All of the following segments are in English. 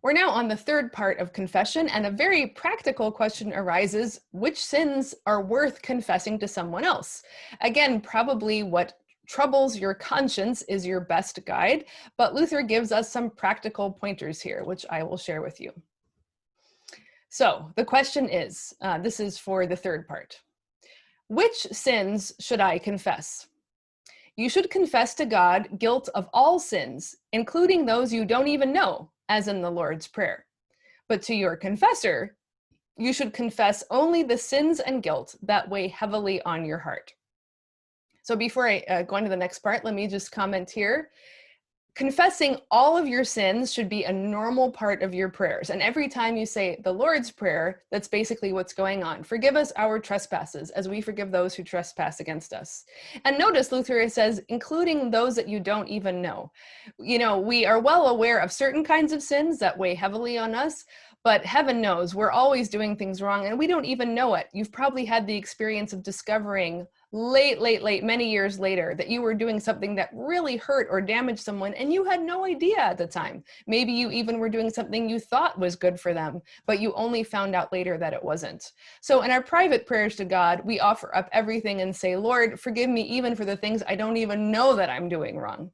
We're now on the third part of confession, and a very practical question arises: which sins are worth confessing to someone else? Again, probably what troubles your conscience is your best guide, but Luther gives us some practical pointers here, which I will share with you. So the question is, this is for the third part: which sins should I confess? You should confess to God guilt of all sins, including those you don't even know, as in the Lord's Prayer. But to your confessor, you should confess only the sins and guilt that weigh heavily on your heart. So before I go on to the next part, let me just comment here. Confessing all of your sins should be a normal part of your prayers. And every time you say the Lord's Prayer, that's basically what's going on. Forgive us our trespasses as we forgive those who trespass against us. And notice Luther says, including those that you don't even know. You know, we are well aware of certain kinds of sins that weigh heavily on us, but heaven knows we're always doing things wrong and we don't even know it. You've probably had the experience of discovering late, many years later, that you were doing something that really hurt or damaged someone and you had no idea at the time. Maybe you even were doing something you thought was good for them, but you only found out later that it wasn't. So in our private prayers to God, we offer up everything and say, Lord, forgive me even for the things I don't even know that I'm doing wrong.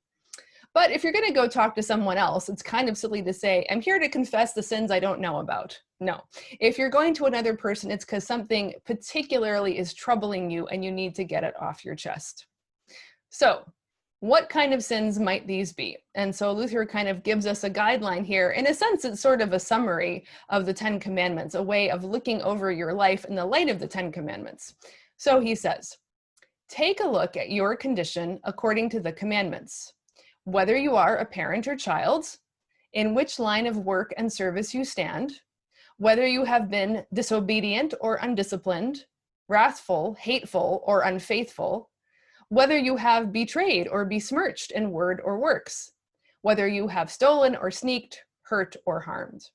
But if you're going to go talk to someone else, it's kind of silly to say, I'm here to confess the sins I don't know about. No. If you're going to another person, it's because something particularly is troubling you and you need to get it off your chest. So what kind of sins might these be? And so Luther kind of gives us a guideline here. In a sense, it's sort of a summary of the 10 Commandments, a way of looking over your life in the light of the 10 Commandments. So he says, take a look at your condition according to the commandments. Whether you are a parent or child, in which line of work and service you stand, whether you have been disobedient or undisciplined, wrathful, hateful, or unfaithful, whether you have betrayed or besmirched in word or works, whether you have stolen or sneaked, hurt, or harmed.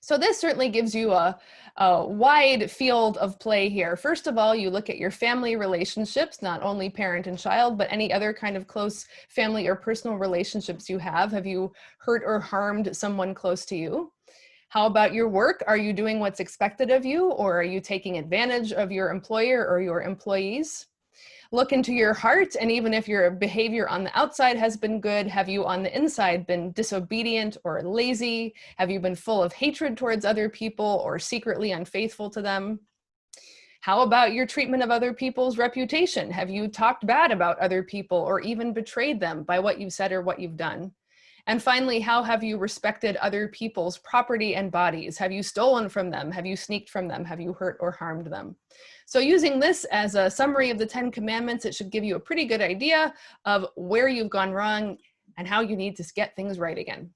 So this certainly gives you a wide field of play here. First of all, you look at your family relationships, not only parent and child, but any other kind of close family or personal relationships you have. Have you hurt or harmed someone close to you? How about your work? Are you doing what's expected of you, or are you taking advantage of your employer or your employees? Look into your heart, and even if your behavior on the outside has been good, have you on the inside been disobedient or lazy? Have you been full of hatred towards other people or secretly unfaithful to them? How about your treatment of other people's reputation? Have you talked bad about other people or even betrayed them by what you've said or what you've done? And finally, how have you respected other people's property and bodies? Have you stolen from them? Have you sneaked from them? Have you hurt or harmed them? So using this as a summary of the 10 Commandments, it should give you a pretty good idea of where you've gone wrong and how you need to get things right again.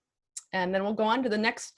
And then we'll go on to the next